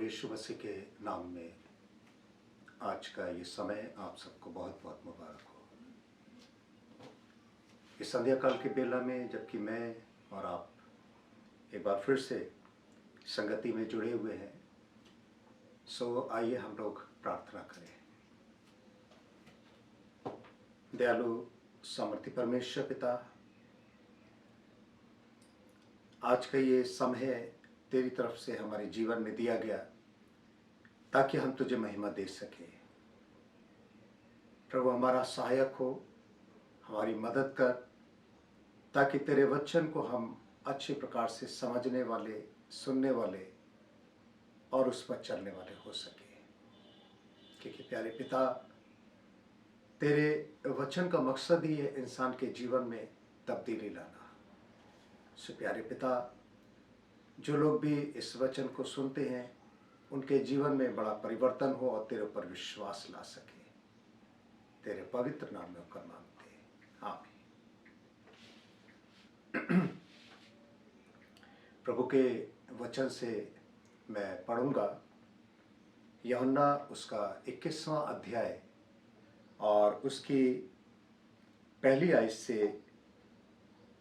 यीशु मसीह के नाम में आज का ये समय आप सबको बहुत बहुत मुबारक हो। इस संध्या काल के बेला में जबकि मैं और आप एक बार फिर से संगति में जुड़े हुए हैं, सो आइए हम लोग प्रार्थना करें। दयालु सामर्थी परमेश्वर पिता, आज का ये समय तेरी तरफ से हमारे जीवन में दिया गया ताकि हम तुझे महिमा दे सकें। प्रभु हमारा सहायक हो, हमारी मदद कर ताकि तेरे वचन को हम अच्छे प्रकार से समझने वाले, सुनने वाले और उस पर चलने वाले हो सके। क्योंकि प्यारे पिता, तेरे वचन का मकसद ही है इंसान के जीवन में तब्दीली लाना। सो प्यारे पिता, जो लोग भी इस वचन को सुनते हैं उनके जीवन में बड़ा परिवर्तन हो और तेरे ऊपर विश्वास ला सके। तेरे पवित्र नाम में होकर मांगते हैं, आमीन। प्रभु के वचन से मैं पढ़ूंगा यूहन्ना उसका 21वां अध्याय और उसकी पहली आयत से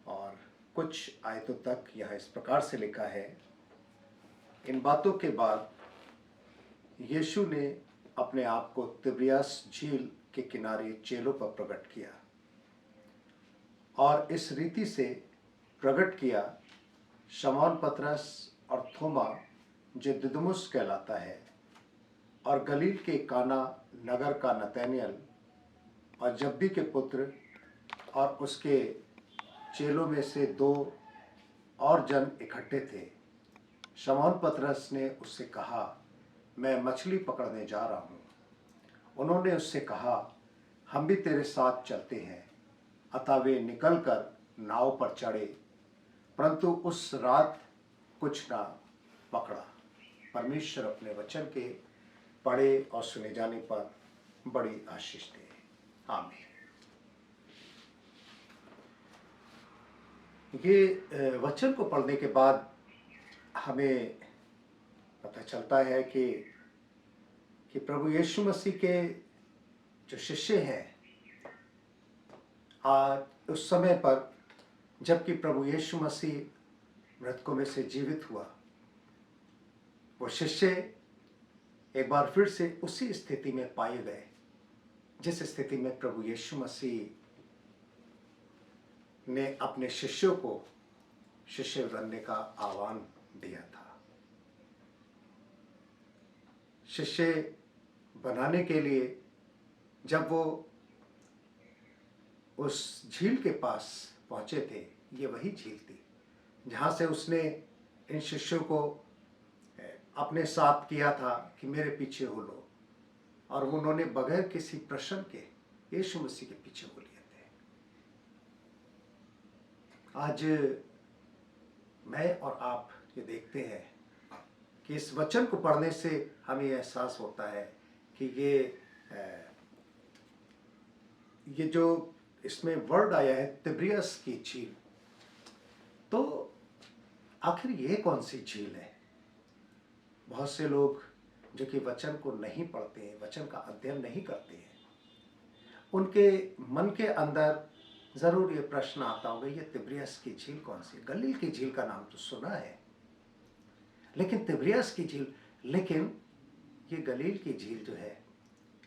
और कुछ आयतों तक। यहाँ इस प्रकार से लिखा है, इन बातों के बाद यीशु ने अपने आप को तिब्रियास झील के किनारे चेलों पर प्रकट किया और इस रीति से प्रकट किया, शमौन पतरस और थोमा जो दिदुमुस कहलाता है और गलील के काना नगर का नतनएल और जब्दी के पुत्र और उसके चेलों में से 2 और जन इकट्ठे थे। शमौन पतरस ने उससे कहा, मैं मछली पकड़ने जा रहा हूँ। उन्होंने उससे कहा, हम भी तेरे साथ चलते हैं। अतः वे निकलकर नाव पर चढ़े, परंतु उस रात कुछ ना पकड़ा। परमेश्वर अपने वचन के पढ़े और सुने जाने पर बड़ी आशीष दे, आमीन। ये वचन को पढ़ने के बाद हमें पता चलता है कि प्रभु यीशु मसीह के जो शिष्य हैं, आज उस समय पर जबकि प्रभु यीशु मसीह मृतकों में से जीवित हुआ, वो शिष्य एक बार फिर से उसी स्थिति में पाए गए जिस स्थिति में प्रभु यीशु मसीह ने अपने शिष्यों को शिष्य बनने का आह्वान दिया था। शिष्य बनाने के लिए जब वो उस झील के पास पहुंचे थे, ये वही झील थी जहाँ से उसने इन शिष्यों को अपने साथ किया था कि मेरे पीछे हो लो, और उन्होंने बगैर किसी प्रश्न के यीशु मसीह के पीछे हो लिए थे। आज मैं और आप ये देखते हैं कि इस वचन को पढ़ने से हमें एहसास होता है कि ये जो इसमें वर्ड आया है तिब्रियस की झील, तो आखिर ये कौन सी झील है? बहुत से लोग जो कि वचन को नहीं पढ़ते हैं, वचन का अध्ययन नहीं करते हैं, उनके मन के अंदर जरूर ये प्रश्न आता होगा, ये तिब्रियस की झील कौन सी? गलील की झील का नाम तो सुना है, लेकिन तिब्रियस की झील, लेकिन ये गलील की झील जो है,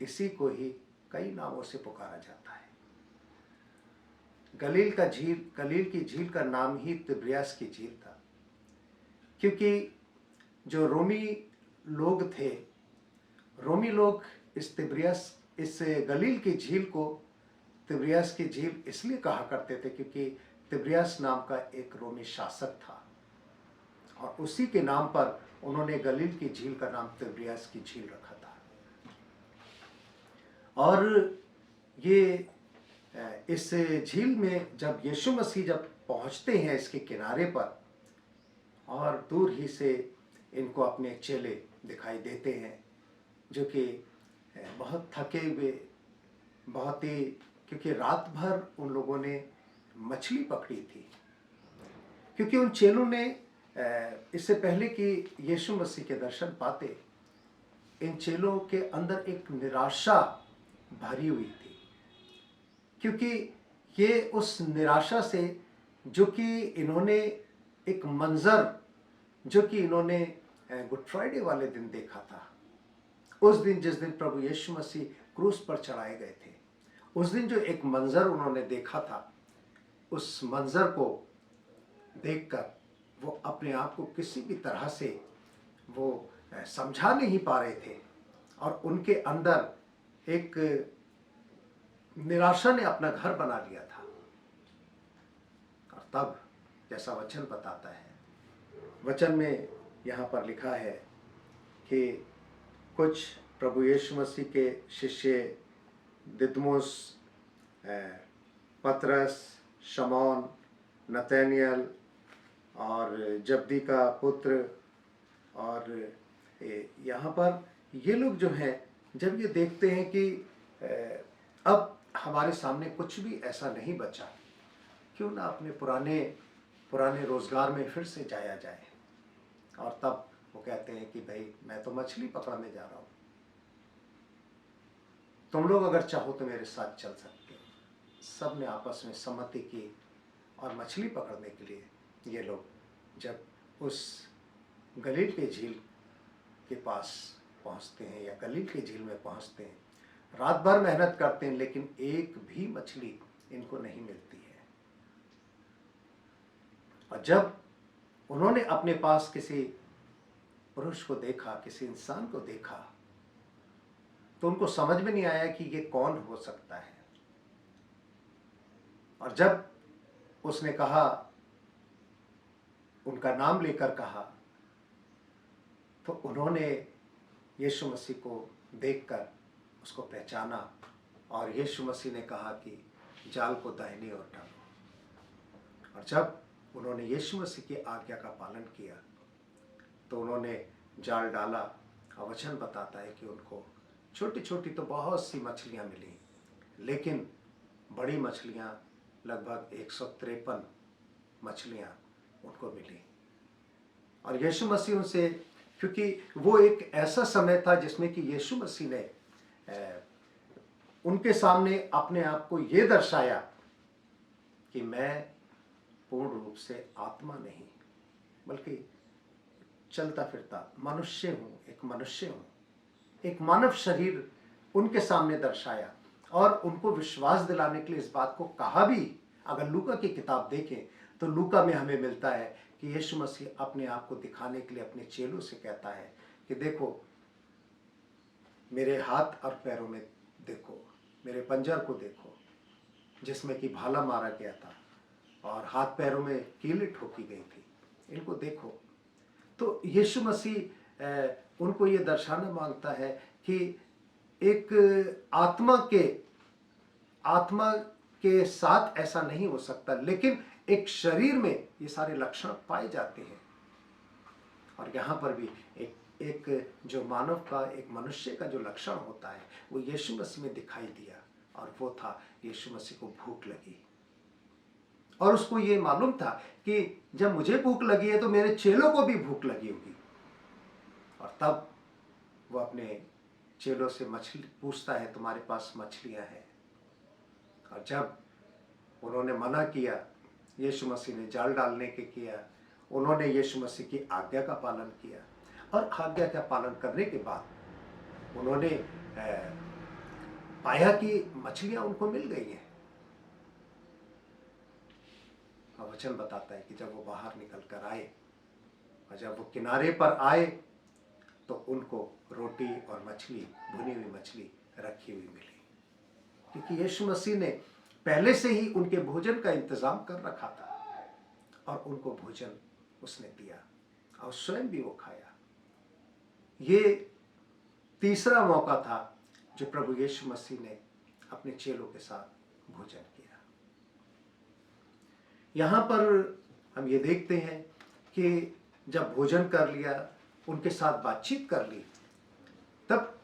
इसी को ही कई नामों से पुकारा जाता है। गलील की झील का नाम ही तिब्रियस की झील था, क्योंकि जो रोमी लोग इस गलील की झील को तिब्रियस की झील इसलिए कहा करते थे क्योंकि तिब्रियस नाम का एक रोमी शासक था और उसी के नाम पर उन्होंने गलील की झील का नाम तिब्रियस की झील रखा था। और ये इस झील में जब यीशु मसीह जब पहुंचते हैं इसके किनारे पर, और दूर ही से इनको अपने चेले दिखाई देते हैं जो कि बहुत थके हुए, बहुत ही, क्योंकि रात भर उन लोगों ने मछली पकड़ी थी, क्योंकि उन चेलों ने इससे पहले कि यीशु मसीह के दर्शन पाते, इन चेलों के अंदर एक निराशा भरी हुई थी, क्योंकि ये उस निराशा से जो कि इन्होंने एक मंजर जो कि इन्होंने गुड फ्राइडे वाले दिन देखा था, उस दिन जिस दिन प्रभु यीशु मसीह क्रूस पर चढ़ाए गए थे, उस दिन जो एक मंजर उन्होंने देखा था, उस मंजर को देखकर वो अपने आप को किसी भी तरह से वो समझा नहीं पा रहे थे और उनके अंदर एक निराशा ने अपना घर बना लिया था। और तब जैसा वचन बताता है, वचन में यहाँ पर लिखा है कि कुछ प्रभु यीशु मसीह के शिष्य दिदमुस, पतरस, शमौन, नतनेल और जब्दी का पुत्र, और यहाँ पर ये लोग जो हैं, जब ये देखते हैं कि अब हमारे सामने कुछ भी ऐसा नहीं बचा, क्यों ना अपने पुराने रोजगार में फिर से जाया जाए। और तब वो कहते हैं कि भाई मैं तो मछली पकड़ने जा रहा हूँ, तुम लोग अगर चाहो तो मेरे साथ चल सकते हो। सब ने आपस में सम्मति की और मछली पकड़ने के लिए ये लोग जब उस गलील के झील के पास पहुँचते हैं या गलील के झील में पहुँचते हैं, रात भर मेहनत करते हैं, लेकिन एक भी मछली इनको नहीं मिलती है। और जब उन्होंने अपने पास किसी पुरुष को देखा, किसी इंसान को देखा, तो उनको समझ में नहीं आया कि ये कौन हो सकता है। और जब उसने कहा, उनका नाम लेकर कहा, तो उन्होंने यीशु मसीह को देखकर उसको पहचाना और यीशु मसीह ने कहा कि जाल को दाहिनी ओर डालो। और जब उन्होंने यीशु मसीह की आज्ञा का पालन किया तो उन्होंने जाल डाला। और वचन बताता है कि उनको छोटी छोटी तो बहुत सी मछलियां मिली, लेकिन बड़ी मछलियां लगभग 153 मछलियां उनको मिली। और यीशु मसीह उनसे, क्योंकि वो एक ऐसा समय था जिसमें कि यीशु मसीह ने उनके सामने अपने आप को ये दर्शाया कि मैं पूर्ण रूप से आत्मा नहीं बल्कि चलता फिरता मनुष्य हूँ, एक मनुष्य हूँ, एक मानव शरीर उनके सामने दर्शाया। और उनको विश्वास दिलाने के लिए इस बात को कहा भी। अगर लूका की किताब देखें तो लूका में हमें मिलता है कि यीशु मसीह अपने आप को दिखाने के लिए अपने चेलों से कहता है कि देखो मेरे हाथ और पैरों में देखो, मेरे पंजर को देखो जिसमें कि भाला मारा गया था और हाथ पैरों में कीलें ठोकी गई थी, इनको देखो। तो यीशु मसीह उनको ये दर्शाना मांगता है कि एक आत्मा के साथ ऐसा नहीं हो सकता, लेकिन एक शरीर में ये सारे लक्षण पाए जाते हैं। और यहाँ पर भी एक जो मानव का, एक मनुष्य का जो लक्षण होता है वो यीशु मसीह में दिखाई दिया, और वो था यीशु मसीह को भूख लगी। और उसको ये मालूम था कि जब मुझे भूख लगी है तो मेरे चेलों को भी भूख लगी होगी। और तब वो अपने चेलों से मछली पूछता है, तुम्हारे पास मछलियां हैं? और जब उन्होंने मना किया, यीशु मसीह ने जाल डालने के किया, उन्होंने यीशु मसीह की आज्ञा का पालन किया। और आज्ञा का पालन करने के बाद उन्होंने पाया कि मछलियां उनको मिल गई हैं। और वचन बताता है कि जब वो बाहर निकल कर आए और जब वो किनारे पर आए तो उनको रोटी और मछली, भुनी हुई मछली रखी हुई मिली, क्योंकि यीशु मसीह ने पहले से ही उनके भोजन का इंतजाम कर रखा था और उनको भोजन उसने दिया और स्वयं भी वो खाया। ये तीसरा मौका था जो प्रभु यीशु मसीह ने अपने चेलों के साथ भोजन किया। यहाँ पर हम ये देखते हैं कि जब भोजन कर लिया, उनके साथ बातचीत कर ली, तब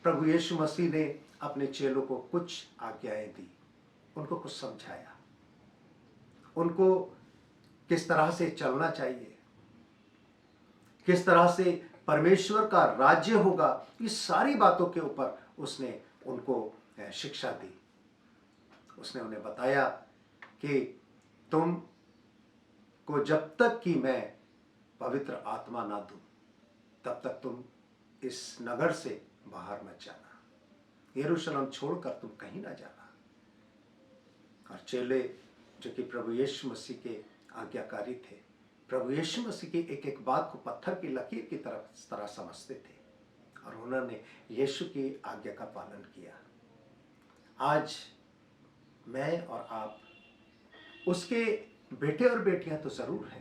प्रभु यीशु मसीह ने अपने चेलों को कुछ आज्ञाएं दी, उनको कुछ समझाया, उनको किस तरह से चलना चाहिए, किस तरह से परमेश्वर का राज्य होगा, इस सारी बातों के ऊपर उसने उनको शिक्षा दी। उसने उन्हें बताया कि तुम को जब तक कि मैं पवित्र आत्मा ना दूं, तब तक तुम इस नगर से बाहर मत जाना, यरूशलेम छोड़कर तुम कहीं ना जाना। और चेले जो कि प्रभु यीशु मसीह के आज्ञाकारी थे, प्रभु यीशु मसीह की एक एक बात को पत्थर की लकीर की तरह समझते थे और उन्होंने यीशु की आज्ञा का पालन किया। आज मैं और आप उसके बेटे और बेटियां तो जरूर हैं।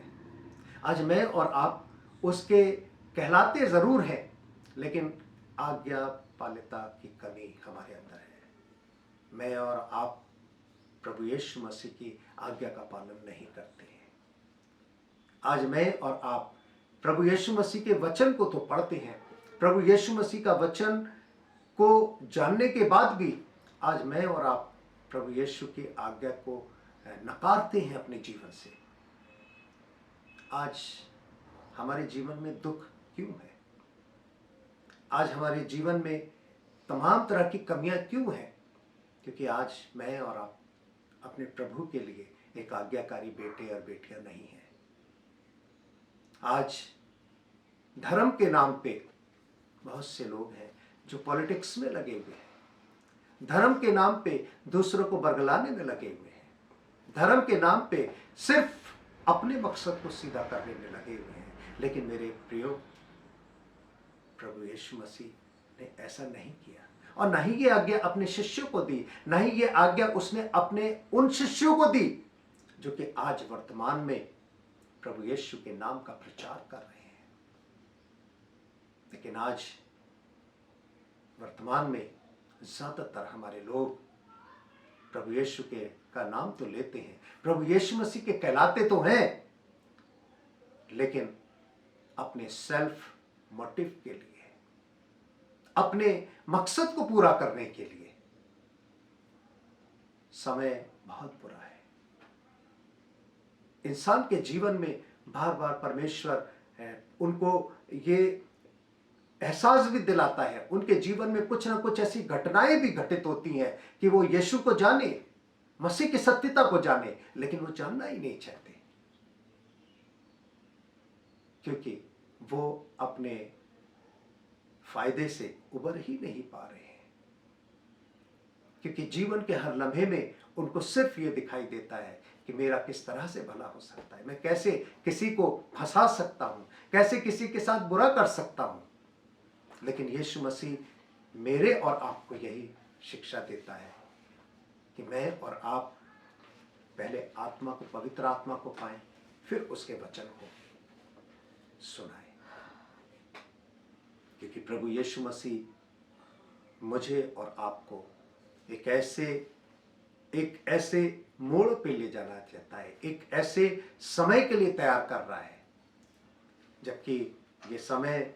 आज मैं और आप उसके कहलाते जरूर हैं, लेकिन आज्ञा पालिता की कमी हमारे अंदर है। मैं और आप प्रभु यीशु मसीह की आज्ञा का पालन नहीं करते हैं। आज मैं और आप प्रभु यीशु मसीह के वचन को तो पढ़ते हैं, प्रभु यीशु मसीह का वचन को जानने के बाद भी आज मैं और आप प्रभु यीशु की आज्ञा को नकारते हैं अपने जीवन से। आज हमारे जीवन में दुख क्यों है? आज हमारे जीवन में तमाम तरह की कमियां क्यों हैं? क्योंकि आज मैं और आप अपने प्रभु के लिए एक आज्ञाकारी बेटे और बेटियां नहीं हैं। आज धर्म के नाम पे बहुत से लोग हैं जो पॉलिटिक्स में लगे हुए हैं। धर्म के नाम पे दूसरों को बरगलाने में लगे हुए हैं। धर्म के नाम पे सिर्फ अपने मकसद को सीधा करने में लगे हुए हैं। लेकिन मेरे प्रियो, प्रभु यीशु मसीह ने ऐसा नहीं किया और ना ही ये आज्ञा अपने शिष्यों को दी, ना ही ये आज्ञा उसने अपने उन शिष्यों को दी जो कि आज वर्तमान में प्रभु यीशु के नाम का प्रचार कर रहे हैं। लेकिन आज वर्तमान में ज्यादातर हमारे लोग प्रभु यीशु के का नाम तो लेते हैं, प्रभु यीशु मसीह के कहलाते तो हैं, लेकिन अपने सेल्फ मोटिव के लिए, अपने मकसद को पूरा करने के लिए। समय बहुत बुरा है। इंसान के जीवन में बार बार परमेश्वर उनको ये एहसास भी दिलाता है, उनके जीवन में कुछ ना कुछ ऐसी घटनाएं भी घटित होती हैं कि वो यीशु को जाने, मसीह की सत्यता को जाने, लेकिन वो जानना ही नहीं चाहते, क्योंकि वो अपने फायदे से उबर ही नहीं पा रहे हैं। क्योंकि जीवन के हर लम्हे में उनको सिर्फ ये दिखाई देता है कि मेरा किस तरह से भला हो सकता है, मैं कैसे किसी को फंसा सकता हूं, कैसे किसी के साथ बुरा कर सकता हूं। लेकिन यीशु मसीह मेरे और आपको यही शिक्षा देता है कि मैं और आप पहले आत्मा को, पवित्र आत्मा को पाएं, फिर उसके वचन को सुनाएं। क्योंकि प्रभु यीशु मसीह मुझे और आपको एक ऐसे मोड़ पे ले जाना चाहता है, एक ऐसे समय के लिए तैयार कर रहा है, जबकि ये समय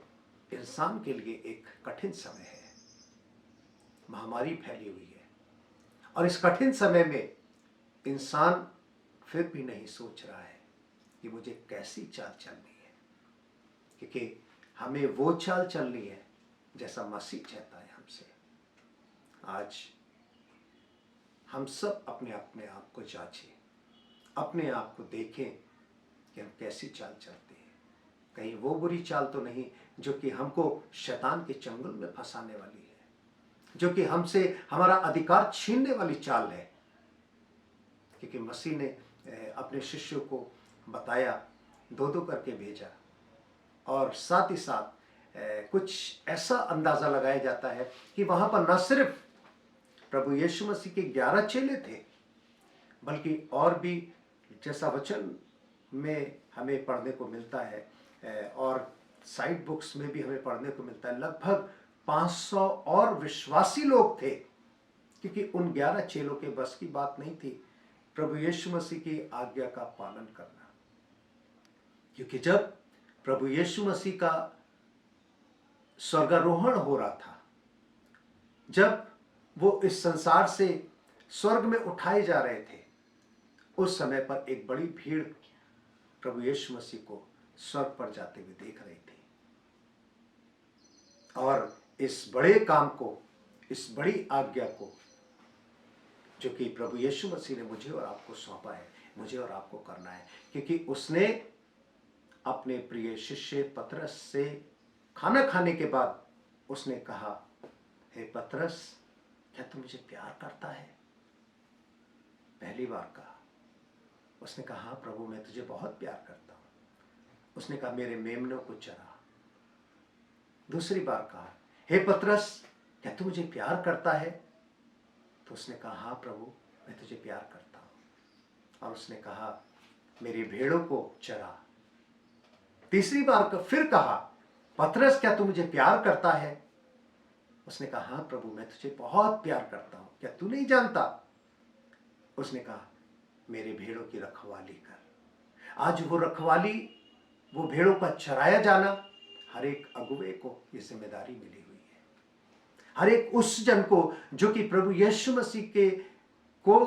इंसान के लिए एक कठिन समय है। महामारी फैली हुई है और इस कठिन समय में इंसान फिर भी नहीं सोच रहा है कि मुझे कैसी चाल चलनी है, क्योंकि हमें वो चाल चलनी है जैसा मसीह चाहता है हमसे। आज हम सब अपने आप को जांचें, अपने आप को देखें कि हम कैसी चाल चलते हैं। कहीं वो बुरी चाल तो नहीं जो कि हमको शैतान के चंगुल में फंसाने वाली है, जो कि हमसे हमारा अधिकार छीनने वाली चाल है। क्योंकि मसीह ने अपने शिष्यों को बताया, दो दो करके भेजा, और साथ ही साथ कुछ ऐसा अंदाजा लगाया जाता है कि वहां पर न सिर्फ प्रभु यीशु मसीह के 11 चेले थे, बल्कि और भी, जैसा वचन में हमें पढ़ने को मिलता है और साइड बुक्स में भी हमें पढ़ने को मिलता है, लगभग 500 और विश्वासी लोग थे। क्योंकि उन 11 चेलों के बस की बात नहीं थी प्रभु यीशु मसीह की आज्ञा का पालन करना। क्योंकि जब प्रभु यीशु मसीह का स्वर्गारोहण हो रहा था, जब वो इस संसार से स्वर्ग में उठाए जा रहे थे, उस समय पर एक बड़ी भीड़ प्रभु यीशु मसीह को स्वर्ग पर जाते हुए देख रही थी। और इस बड़े काम को, इस बड़ी आज्ञा को जो कि प्रभु यीशु मसीह ने मुझे और आपको सौंपा है, मुझे और आपको करना है, क्योंकि उसने अपने प्रिय शिष्य पतरस से खाना खाने के बाद उसने कहा, हे पतरस, क्या तू मुझे प्यार करता है? पहली बार कहा। उसने कहा, हाँ प्रभु, मैं तुझे बहुत प्यार करता हूं। उसने कहा, मेरे मेमनों को चरा। दूसरी बार कहा, हे पतरस, क्या तू मुझे प्यार करता है? तो उसने कहा, हाँ प्रभु, मैं तुझे प्यार करता हूं। और उसने कहा, मेरी भेड़ों को चरा। तीसरी बार फिर कहा, पतरस, क्या तू मुझे प्यार करता है? उसने कहा, हाँ प्रभु, मैं तुझे बहुत प्यार करता हूं, क्या तू नहीं जानता? उसने कहा, मेरे भेड़ों की रखवाली कर। आज वो रखवाली, वो भेड़ों का चराया जाना हर एक अगुवे को ये जिम्मेदारी मिली हुई है। हर एक उस जन को जो कि प्रभु यीशु मसीह के को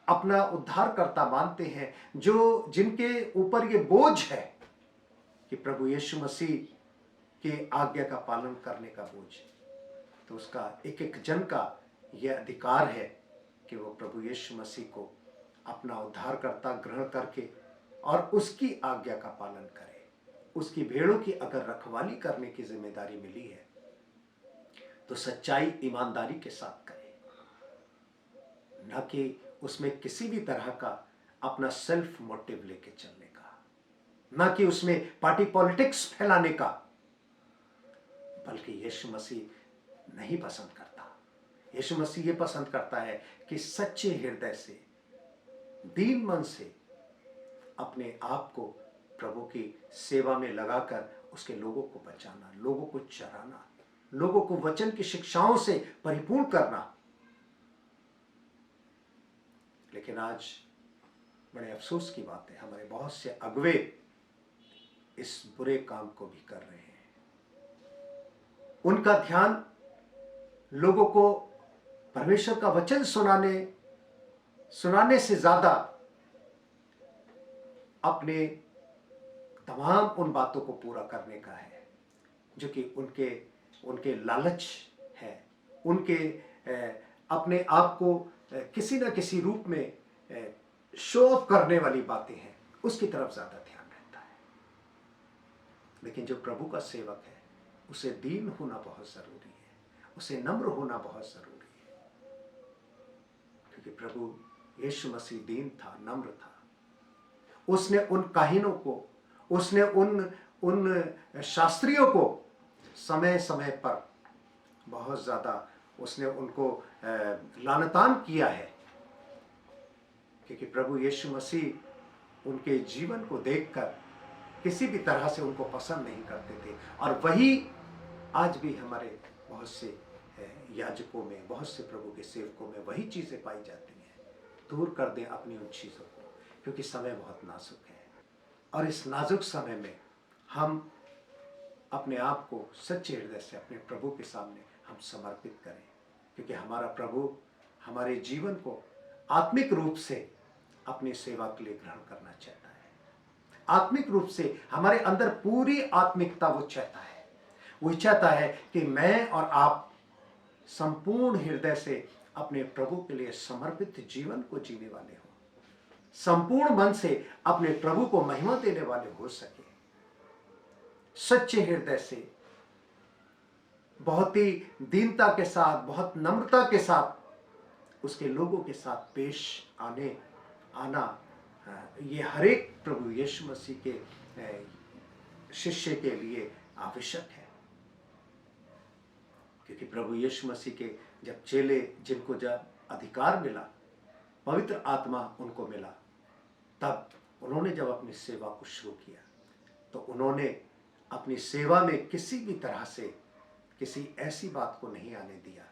अपना उद्धारकर्ता मानते हैं, जो जिनके ऊपर ये बोझ है कि प्रभु यीशु मसीह के आज्ञा का पालन करने का बोझ, तो उसका एक एक जन का यह अधिकार है कि वो प्रभु यीशु मसीह को अपना उद्धारकर्ता ग्रहण करके और उसकी आज्ञा का पालन करे। उसकी भेड़ों की अगर रखवाली करने की जिम्मेदारी मिली है तो सच्चाई, ईमानदारी के साथ करे, न कि उसमें किसी भी तरह का अपना सेल्फ मोटिव लेके चलने का, न कि उसमें पार्टी पॉलिटिक्स फैलाने का, बल्कि यीशु मसीह नहीं पसंद करता। यीशु मसीह ये पसंद करता है कि सच्चे हृदय से, दीन मन से अपने आप को प्रभु की सेवा में लगाकर उसके लोगों को बचाना, लोगों को चराना, लोगों को वचन की शिक्षाओं से परिपूर्ण करना। लेकिन आज बड़े अफसोस की बात है, हमारे बहुत से अगुवे इस बुरे काम को भी कर रहे हैं। उनका ध्यान लोगों को परमेश्वर का वचन सुनाने से ज्यादा अपने तमाम उन बातों को पूरा करने का है जो कि उनके लालच है, उनके अपने आप को किसी न किसी रूप में शो ऑफ करने वाली बातें हैं, उसकी तरफ ज्यादा ध्यान रहता है। लेकिन जो प्रभु का सेवक है, उसे दीन होना बहुत जरूरी है, उसे नम्र होना बहुत जरूरी है, क्योंकि प्रभु यीशु मसीह दीन था, नम्र था। उसने उन काहिनों को, उसने उन शास्त्रियों को समय समय पर बहुत ज्यादा उसने उनको लानतान किया है, क्योंकि प्रभु यीशु मसीह उनके जीवन को देखकर किसी भी तरह से उनको पसंद नहीं करते थे। और वही आज भी हमारे बहुत से याजकों में, बहुत से प्रभु के सेवकों में वही चीजें पाई जाती हैं। दूर कर दें अपनी उन चीजों को, क्योंकि समय बहुत नाजुक है। और इस नाजुक समय में हम अपने आप को सच्चे हृदय से अपने प्रभु के सामने हम समर्पित करें, क्योंकि हमारा प्रभु हमारे जीवन को आत्मिक रूप से अपनी सेवा के लिए ग्रहण करना चाहता है। आत्मिक रूप से हमारे अंदर पूरी आत्मिकता वो चाहता है। वो चाहता है कि मैं और आप संपूर्ण हृदय से अपने प्रभु के लिए समर्पित जीवन को जीने वाले हो, संपूर्ण मन से अपने प्रभु को महिमा देने वाले हो सके, सच्चे हृदय से, बहुत ही दीनता के साथ, बहुत नम्रता के साथ उसके लोगों के साथ पेश आना, ये हर एक प्रभु यीशु मसीह के शिष्य के लिए आवश्यक है। क्योंकि प्रभु यीशु मसीह के जब चेले, जिनको जब अधिकार मिला, पवित्र आत्मा उनको मिला, तब उन्होंने जब अपनी सेवा को शुरू किया तो उन्होंने अपनी सेवा में किसी भी तरह से किसी ऐसी बात को नहीं आने दिया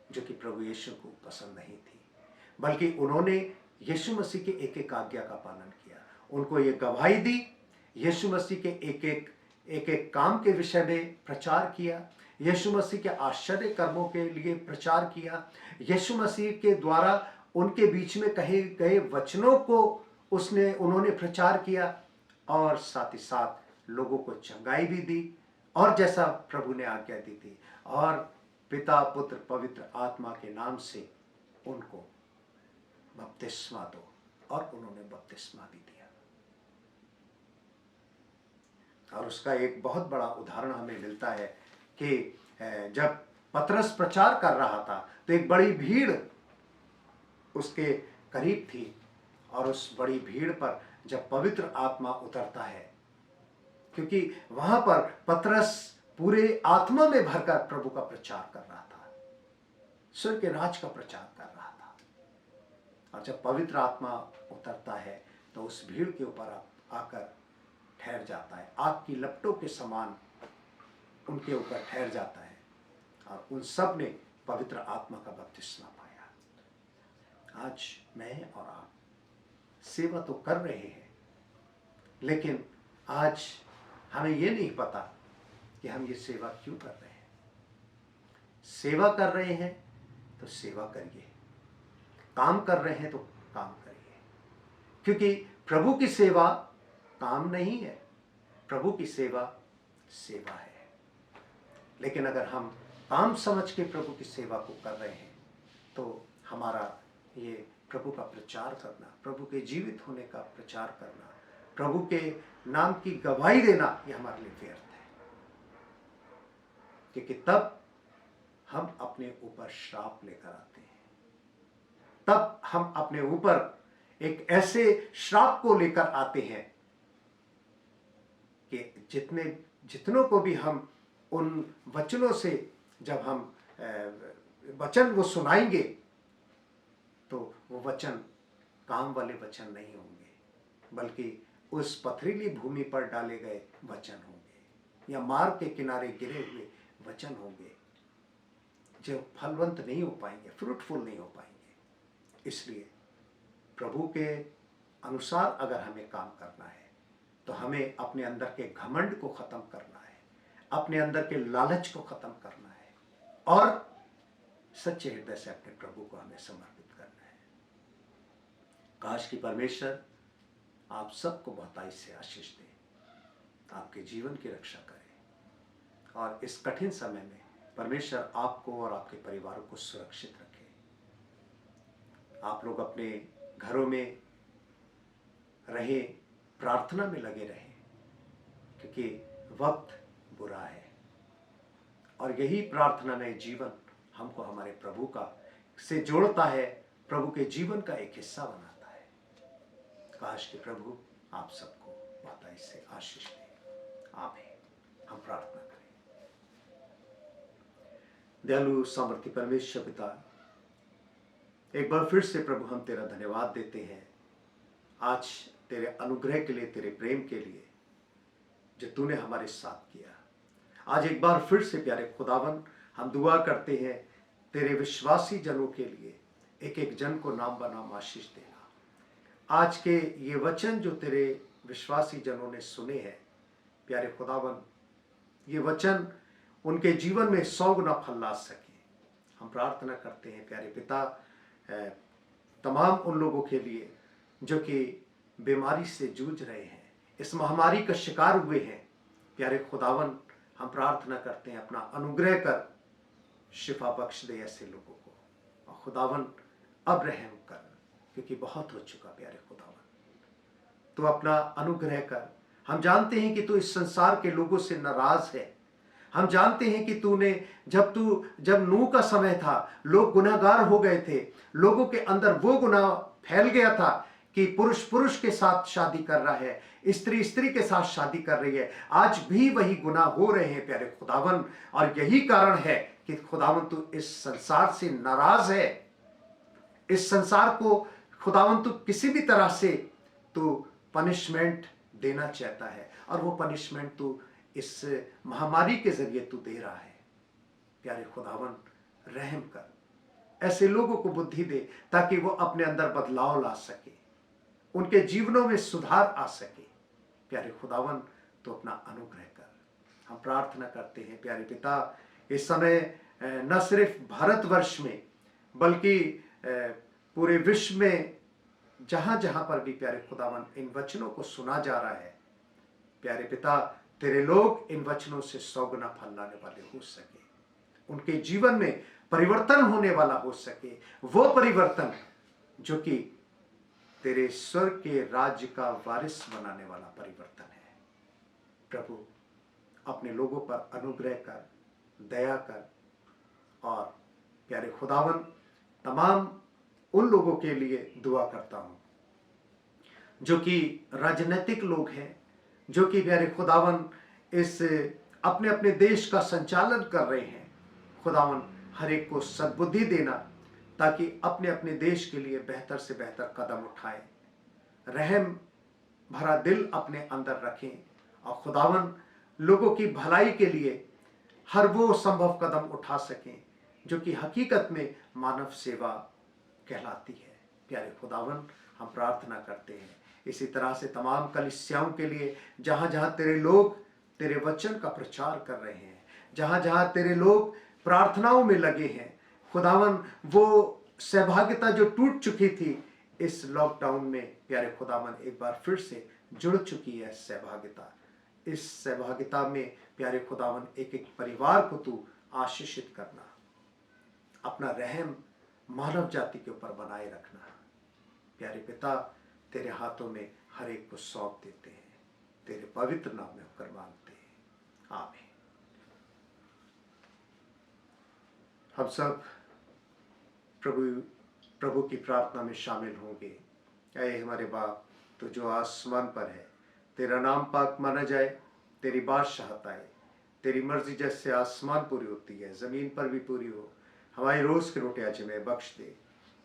जो कि प्रभु यीशु को पसंद नहीं थी, बल्कि उन्होंने यीशु मसीह के एक एक आज्ञा का पालन किया। उनको ये गवाही दी, यीशु मसीह के एक एक काम के विषय में प्रचार किया, यीशु मसीह के आश्चर्य कर्मों के लिए प्रचार किया, यीशु मसीह के द्वारा उनके बीच में कहे गए वचनों को उन्होंने प्रचार किया, और साथ ही साथ लोगों को चंगाई भी दी और जैसा प्रभु ने आज्ञा दी थी, और पिता पुत्र पवित्र आत्मा के नाम से उनको बपतिस्मा दो, और उन्होंने बपतिस्मा भी दिया। और उसका एक बहुत बड़ा उदाहरण हमें मिलता है कि जब पतरस प्रचार कर रहा था तो एक बड़ी भीड़ उसके करीब थी, और उस बड़ी भीड़ पर जब पवित्र आत्मा उतरता है, क्योंकि वहां पर पतरस पूरे आत्मा में भरकर प्रभु का प्रचार कर रहा था, स्वर्ग के राज का प्रचार कर रहा था, और जब पवित्र आत्मा उतरता है तो उस भीड़ के ऊपर आकर ठहर जाता है, आग की लपटों के समान उनके ऊपर ठहर जाता है, और उन सब ने पवित्र आत्मा का बपतिस्मा पाया। आज मैं और आप सेवा तो कर रहे हैं, लेकिन आज हमें ये नहीं पता कि हम ये सेवा क्यों कर रहे हैं। सेवा कर रहे हैं तो सेवा करिए, काम कर रहे हैं तो काम करिए, क्योंकि प्रभु की सेवा काम नहीं है, प्रभु की सेवा सेवा है। लेकिन अगर हम काम समझ के प्रभु की सेवा को कर रहे हैं तो हमारा ये प्रभु का प्रचार करना, प्रभु के जीवित होने का प्रचार करना, प्रभु के नाम की गवाही देना, ये हमारे लिए व्यर्थ है, क्योंकि तब हम अपने ऊपर श्राप लेकर आते हैं, तब हम अपने ऊपर एक ऐसे श्राप को लेकर आते हैं कि जितनों को भी हम उन वचनों से जब हम वचन वो सुनाएंगे तो वो वचन काम वाले वचन नहीं होंगे, बल्कि उस पथरीली भूमि पर डाले गए वचन होंगे, या मार्ग के किनारे गिरे हुए वचन होंगे, जो फलवंत नहीं हो पाएंगे, फ्रूटफुल नहीं हो पाएंगे। इसलिए प्रभु के अनुसार अगर हमें काम करना है तो हमें अपने अंदर के घमंड को खत्म करना है, अपने अंदर के लालच को खत्म करना है, और सच्चे हृदय से अपने प्रभु को हमें समर्पित करना है। काश कि परमेश्वर आप सबको बहुतायत से आशीष दे, आपके जीवन की रक्षा करे, और इस कठिन समय में परमेश्वर आपको और आपके परिवारों को सुरक्षित रखे। आप लोग अपने घरों में रहे, प्रार्थना में लगे रहें, क्योंकि वक्त बुरा है, और यही प्रार्थनामय जीवन हमको हमारे प्रभु का से जोड़ता है, प्रभु के जीवन का एक हिस्सा बनाता है। काश कि प्रभु आप सबको बहुतायत से आशीष दे। आमीन। हम प्रार्थना करें। दयालु सामर्थी परमेश्वर पिता, एक बार फिर से प्रभु हम तेरा धन्यवाद देते हैं आज तेरे अनुग्रह के लिए, तेरे प्रेम के लिए जो तूने हमारे साथ किया। आज एक बार फिर से प्यारे खुदावन हम दुआ करते हैं तेरे विश्वासी जनों के लिए, एक एक जन को नाम बनाम आशीष देना। आज के ये वचन जो तेरे विश्वासी जनों ने सुने हैं प्यारे खुदावन, ये वचन उनके जीवन में 100 गुना फल ला सके। हम प्रार्थना करते हैं प्यारे पिता, तमाम उन लोगों के लिए जो कि बीमारी से जूझ रहे हैं, इस महामारी का शिकार हुए हैं, प्यारे खुदावन हम प्रार्थना करते हैं अपना अनुग्रह कर शिफा बख्श दे ऐसे लोगों को। और खुदावन अब रहम कर, क्योंकि बहुत हो चुका प्यारे खुदावन, तो अपना अनुग्रह कर। हम जानते हैं कि तू इस संसार के लोगों से नाराज है। हम जानते हैं कि तूने जब नूह का समय था, लोग गुनाहगार हो गए थे, लोगों के अंदर वो गुनाह फैल गया था कि पुरुष पुरुष के साथ शादी कर रहा है, स्त्री स्त्री के साथ शादी कर रही है। आज भी वही गुनाह हो रहे हैं प्यारे खुदावन, और यही कारण है कि खुदावन तू इस संसार से नाराज है। इस संसार को खुदावन तू किसी भी तरह से तू पनिशमेंट देना चाहता है, और वो पनिशमेंट तू इस महामारी के जरिए तू दे रहा है। प्यारे खुदावन रहम कर, ऐसे लोगों को बुद्धि दे ताकि वो अपने अंदर बदलाव ला सके, उनके जीवनों में सुधार आ सके। प्यारे खुदावन तो अपना अनुग्रह कर। हम प्रार्थना करते हैं प्यारे पिता, इस समय न सिर्फ भारतवर्ष में बल्कि पूरे विश्व में जहां जहां पर भी प्यारे खुदावन इन वचनों को सुना जा रहा है, प्यारे पिता, तेरे लोग इन वचनों से 100 गुना फल लाने वाले हो सके, उनके जीवन में परिवर्तन होने वाला हो सके, वो परिवर्तन जो कि तेरे स्वर्ग के राज्य का वारिस बनाने वाला परिवर्तन है। प्रभु, अपने लोगों पर अनुग्रह कर, दया कर, और प्यारे खुदावन, तमाम उन लोगों के लिए दुआ करता हूं जो कि राजनीतिक लोग हैं, जो कि प्यारे खुदावन इस अपने अपने देश का संचालन कर रहे हैं। खुदावन, हर एक को सद्बुद्धि देना ताकि अपने अपने देश के लिए बेहतर से बेहतर कदम उठाएं, रहम भरा दिल अपने अंदर रखें, और खुदावन लोगों की भलाई के लिए हर वो संभव कदम उठा सकें जो कि हकीकत में मानव सेवा कहलाती है। प्यारे खुदावन, हम प्रार्थना करते हैं इसी तरह से तमाम कलीसियाओं के लिए, जहां जहां तेरे लोग तेरे वचन का प्रचार कर रहे हैं, जहां जहां तेरे लोग प्रार्थनाओं में लगे हैं। खुदावन, वो सहभागिता जो टूट चुकी थी इस लॉकडाउन में, प्यारे खुदावन, एक बार फिर से जुड़ चुकी है सहभागिता। इस सहभागिता में प्यारे खुदावन एक एक परिवार को तू आशीषित करना, अपना रहम मानव जाति के ऊपर बनाए रखना। प्यारे पिता, तेरे हाथों में हर एक को सौंप देते हैं, तेरे पवित्र नाम में होकर मांगते हैं, आमीन। हम सब प्रभु की प्रार्थना में शामिल होंगे। ऐ हमारे बाप, तो जो आसमान पर है, तेरा नाम पाक माना जाए, तेरी बादशाहत आए, तेरी मर्जी जैसे आसमान पूरी होती है जमीन पर भी पूरी हो। हमारी रोज की रोटी आज हमें बख्श दे,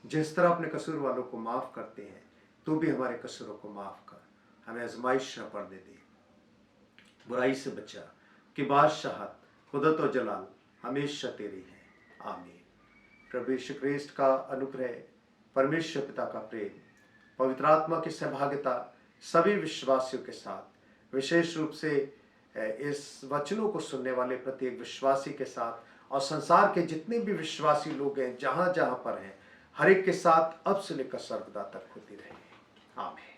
जिस तरह अपने कसूर वालों को माफ करते हैं, तू भी हमारे कसूरों को माफ कर। हमें आजमाइश न पड़ने दे, बुराई से बचा, कि बादशाहत, खुदत और जलाल हमेशा तेरी है, आमीन। प्रभु यीशु ख्रीस्त का अनुग्रह, परमेश्वर पिता का प्रेम, पवित्र आत्मा की सहभागिता सभी विश्वासियों के साथ, विशेष रूप से इस वचनों को सुनने वाले प्रत्येक विश्वासी के साथ, और संसार के जितने भी विश्वासी लोग हैं जहां जहां पर हैं, हर एक के साथ अब से लेकर सर्वदा तक होती रहे, आमीन।